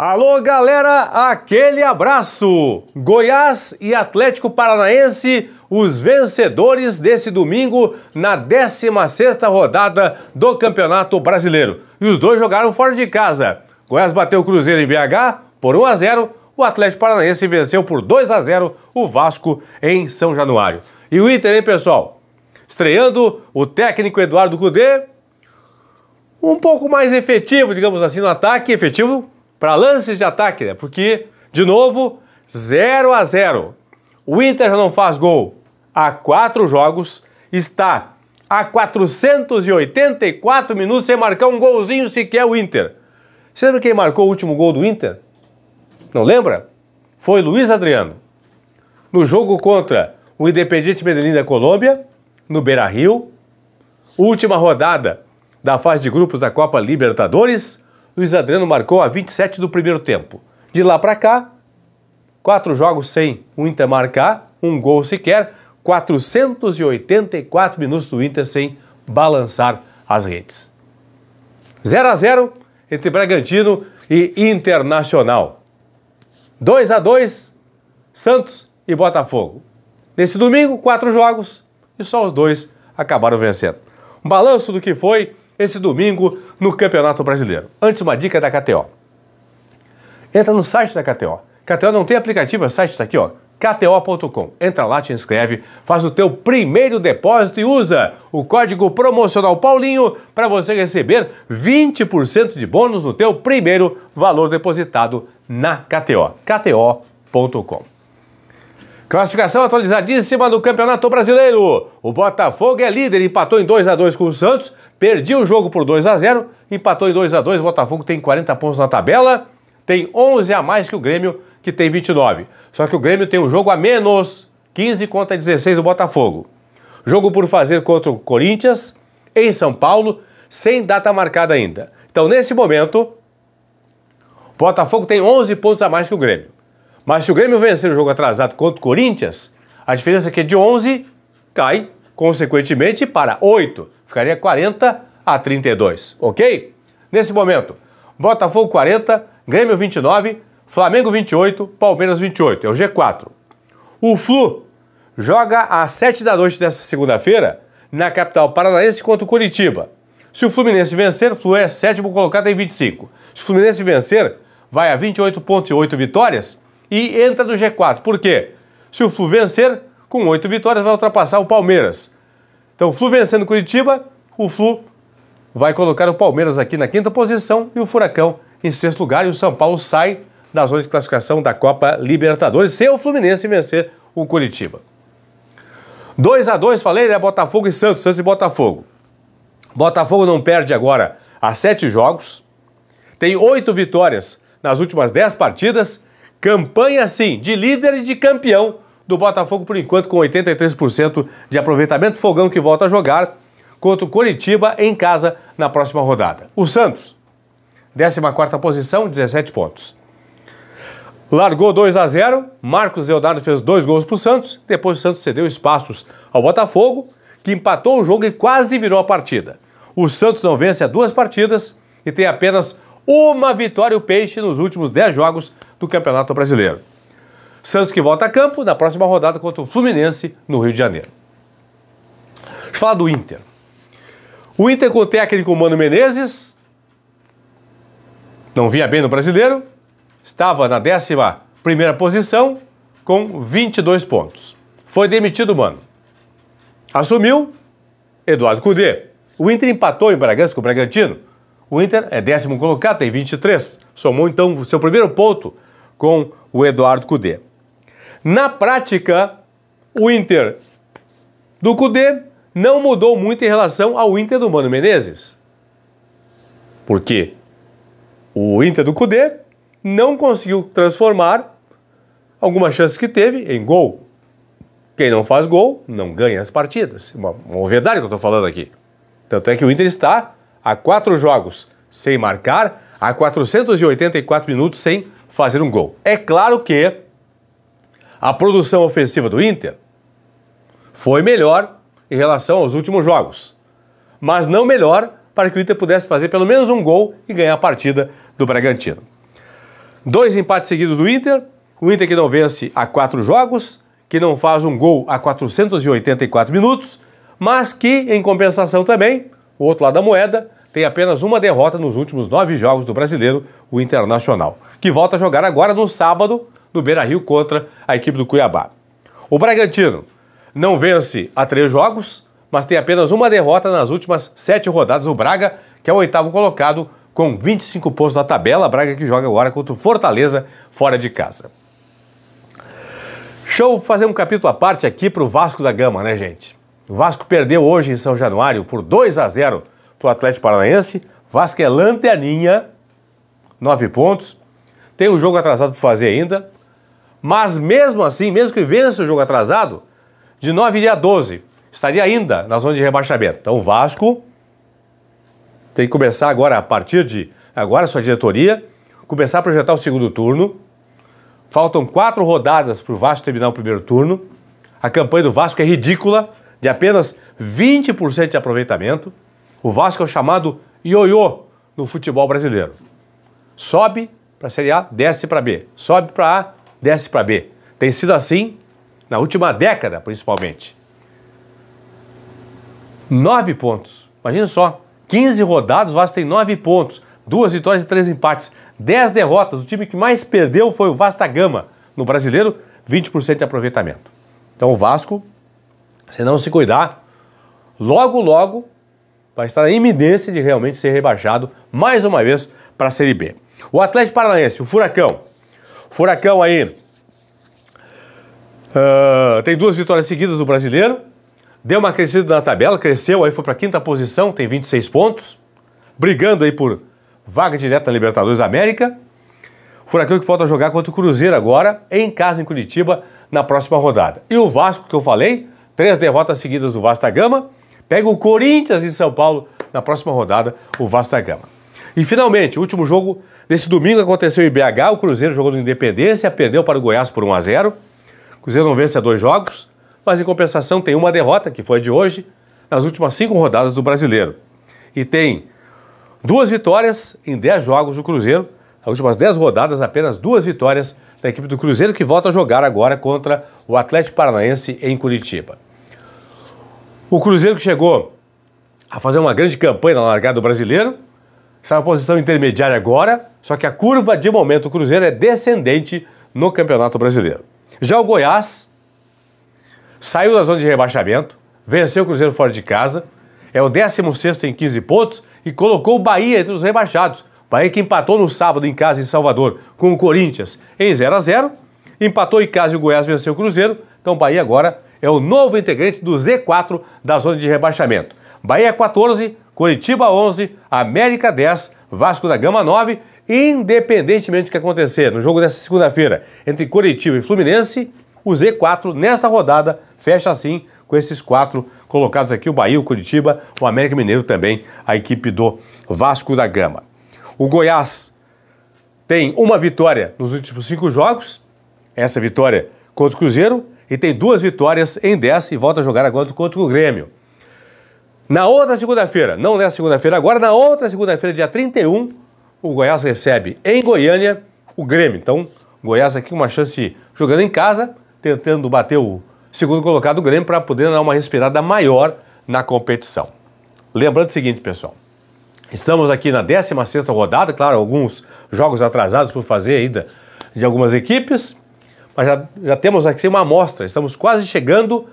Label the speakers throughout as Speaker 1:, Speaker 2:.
Speaker 1: Alô, galera, aquele abraço! Goiás e Atlético Paranaense, os vencedores desse domingo na 16ª rodada do Campeonato Brasileiro. E os dois jogaram fora de casa. Goiás bateu o Cruzeiro em BH por 1-0, o Atlético Paranaense venceu por 2-0 o Vasco em São Januário. E o Inter, hein, pessoal? Estreando o técnico Eduardo Cudê, um pouco mais efetivo, digamos assim, no ataque, efetivo para lances de ataque, né? Porque, de novo, 0-0. O Inter já não faz gol há 4 jogos, está há 484 minutos sem marcar um golzinho sequer o Inter. Você lembra quem marcou o último gol do Inter? Não lembra? Foi Luiz Adriano. No jogo contra o Independiente Medellín da Colômbia, no Beira-Rio, última rodada da fase de grupos da Copa Libertadores, Luiz Adriano marcou a 27 do primeiro tempo. De lá para cá, 4 jogos sem o Inter marcar, um gol sequer, 484 minutos do Inter sem balançar as redes. 0-0 entre Bragantino e Internacional. 2-2, Santos e Botafogo. Nesse domingo, 4 jogos e só os dois acabaram vencendo. Um balanço do que foi esse domingo no Campeonato Brasileiro. Antes, uma dica da KTO. Entra no site da KTO. KTO não tem aplicativo, o site está aqui, ó, kto.com. Entra lá, te inscreve, faz o teu primeiro depósito e usa o código promocional Paulinho para você receber 20% de bônus no teu primeiro valor depositado na KTO. kto.com. Classificação atualizadíssima do Campeonato Brasileiro. O Botafogo é líder, empatou em 2-2 com o Santos, perdia o jogo por 2-0, empatou em 2-2, o Botafogo tem 40 pontos na tabela, tem 11 a mais que o Grêmio, que tem 29. Só que o Grêmio tem um jogo a menos, 15 contra 16 do Botafogo. Jogo por fazer contra o Corinthians, em São Paulo, sem data marcada ainda. Então, nesse momento, o Botafogo tem 11 pontos a mais que o Grêmio. Mas se o Grêmio vencer o jogo atrasado contra o Corinthians, a diferença aqui é de 11 cai, consequentemente, para 8. Ficaria 40-32, ok? Nesse momento, Botafogo 40, Grêmio 29, Flamengo 28, Palmeiras 28. É o G4. O Flu joga às 7 da noite desta segunda-feira na capital paranaense contra o Curitiba. Se o Fluminense vencer, o Flu é 7º colocado em 25. Se o Fluminense vencer, vai a 28,8 vitórias e entra no G4. Por quê? Se o Flu vencer, com 8 vitórias, vai ultrapassar o Palmeiras. Então, o Flu vencendo o Curitiba, o Flu vai colocar o Palmeiras aqui na 5ª posição e o Furacão em 6º lugar. E o São Paulo sai da zona de classificação da Copa Libertadores se o Fluminense vencer o Curitiba. 2-2, falei, né? Botafogo e Santos, Santos e Botafogo. Botafogo não perde agora há 7 jogos, tem 8 vitórias nas últimas 10 partidas, campanha, sim, de líder e de campeão do Botafogo, por enquanto, com 83% de aproveitamento. Fogão que volta a jogar contra o Coritiba em casa na próxima rodada. O Santos, 14ª posição, 17 pontos. Largou 2-0, Marcos Leonardo fez 2 gols para o Santos, depois o Santos cedeu espaços ao Botafogo, que empatou o jogo e quase virou a partida. O Santos não vence há 2 partidas e tem apenas uma vitória o Peixe nos últimos 10 jogos do Campeonato Brasileiro. Santos que volta a campo na próxima rodada contra o Fluminense no Rio de Janeiro. Deixa eu falar do Inter. O Inter com o técnico Mano Menezes não vinha bem no Brasileiro, estava na 11ª posição com 22 pontos. Foi demitido o Mano. Assumiu Eduardo Cudê. O Inter empatou em Bragança com o Bragantino. O Inter é 10º colocado, tem 23. Somou, então, o seu primeiro ponto com o Eduardo Cudê. Na prática, o Inter do Cudê não mudou muito em relação ao Inter do Mano Menezes. Por quê? O Inter do Cudê não conseguiu transformar algumas chances que teve em gol. Quem não faz gol não ganha as partidas. Uma verdade que eu estou falando aqui. Tanto é que o Inter está há 4 jogos sem marcar, há 484 minutos sem fazer um gol. É claro que a produção ofensiva do Inter foi melhor em relação aos últimos jogos, mas não melhor para que o Inter pudesse fazer pelo menos um gol e ganhar a partida do Bragantino. 2 empates seguidos do Inter, o Inter que não vence há 4 jogos, que não faz um gol há 484 minutos, mas que, em compensação também, o outro lado da moeda, tem apenas uma derrota nos últimos 9 jogos do brasileiro, o Internacional, que volta a jogar agora no sábado, no Beira-Rio, contra a equipe do Cuiabá. O Bragantino não vence há 3 jogos, mas tem apenas uma derrota nas últimas 7 rodadas. O Braga, que é o 8º colocado, com 25 pontos na tabela. Braga que joga agora contra o Fortaleza, fora de casa. Deixa eu fazer um capítulo à parte aqui para o Vasco da Gama, né, gente? O Vasco perdeu hoje em São Januário por 2-0 para o Atlético Paranaense. Vasco é lanterninha, 9 pontos. Tem um jogo atrasado para fazer ainda. Mas mesmo assim, mesmo que vença o jogo atrasado, de 9 iria a 12. Estaria ainda na zona de rebaixamento. Então o Vasco tem que começar agora, a partir de agora, sua diretoria, começar a projetar o segundo turno. Faltam 4 rodadas para o Vasco terminar o primeiro turno. A campanha do Vasco é ridícula, de apenas 20% de aproveitamento. O Vasco é o chamado ioiô no futebol brasileiro. Sobe para a Série A, desce para B. Sobe para A, desce para B. Tem sido assim na última década, principalmente. 9 pontos. Imagina só, 15 rodadas, o Vasco tem 9 pontos. 2 vitórias e 3 empates. 10 derrotas. O time que mais perdeu foi o Vasco da Gama. No brasileiro, 20% de aproveitamento. Então o Vasco, se não se cuidar, logo, logo, vai estar na iminência de realmente ser rebaixado mais uma vez para a Série B. O Atlético Paranaense, o Furacão. Furacão aí tem 2 vitórias seguidas do brasileiro. Deu uma crescida na tabela, cresceu, aí foi para a 5ª posição, tem 26 pontos. Brigando aí por vaga direta na Libertadores da América. Furacão que volta a jogar contra o Cruzeiro agora, em casa em Curitiba, na próxima rodada. E o Vasco, que eu falei, 3 derrotas seguidas do Vasco da Gama. Pega o Corinthians em São Paulo na próxima rodada, o Vasco da Gama. E finalmente, o último jogo desse domingo aconteceu em BH. O Cruzeiro jogou no Independência, perdeu para o Goiás por 1-0. O Cruzeiro não vence há 2 jogos, mas em compensação tem uma derrota, que foi a de hoje, nas últimas 5 rodadas do brasileiro. E tem 2 vitórias em 10 jogos do Cruzeiro. Nas últimas 10 rodadas, apenas 2 vitórias da equipe do Cruzeiro, que volta a jogar agora contra o Atlético Paranaense em Curitiba. O Cruzeiro que chegou a fazer uma grande campanha na largada do brasileiro, está na posição intermediária agora, só que a curva de momento do Cruzeiro é descendente no Campeonato Brasileiro. Já o Goiás saiu da zona de rebaixamento, venceu o Cruzeiro fora de casa, é o 16º em 15 pontos e colocou o Bahia entre os rebaixados. Bahia que empatou no sábado em casa em Salvador com o Corinthians em 0-0, empatou em casa e o Goiás venceu o Cruzeiro, então o Bahia agora é o novo integrante do Z4 da zona de rebaixamento. Bahia 14, Curitiba 11, América 10, Vasco da Gama 9, independentemente do que acontecer no jogo dessa segunda-feira entre Curitiba e Fluminense, o Z4 nesta rodada fecha assim com esses 4 colocados aqui, o Bahia, o Curitiba, o América Mineiro também, a equipe do Vasco da Gama. O Goiás tem uma vitória nos últimos 5 jogos, essa vitória contra o Cruzeiro, e tem 2 vitórias em 10 e volta a jogar agora contra o Grêmio. Na outra segunda-feira, não nessa segunda-feira agora, na outra segunda-feira, dia 31, o Goiás recebe em Goiânia o Grêmio. Então, o Goiás aqui com uma chance jogando em casa, tentando bater o segundo colocado do Grêmio para poder dar uma respirada maior na competição. Lembrando o seguinte, pessoal, estamos aqui na 16ª rodada, claro, alguns jogos atrasados por fazer ainda de algumas equipes, mas já temos aqui uma amostra, estamos quase chegando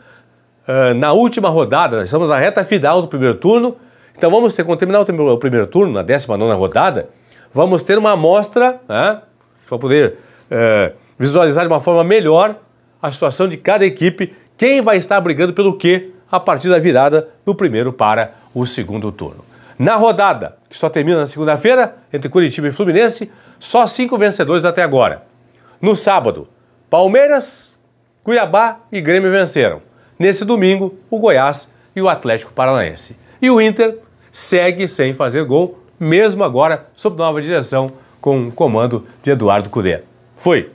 Speaker 1: na última rodada, estamos na reta final do primeiro turno, então vamos ter, quando terminar o primeiro turno, na 19ª rodada, vamos ter uma amostra, para poder visualizar de uma forma melhor a situação de cada equipe, quem vai estar brigando pelo quê a partir da virada do primeiro para o segundo turno. Na rodada, que só termina na segunda-feira, entre Curitiba e Fluminense, só 5 vencedores até agora. No sábado, Palmeiras, Cuiabá e Grêmio venceram. Nesse domingo, o Goiás e o Atlético Paranaense. E o Inter segue sem fazer gol, mesmo agora sob nova direção com o comando de Eduardo Cudê. Fui!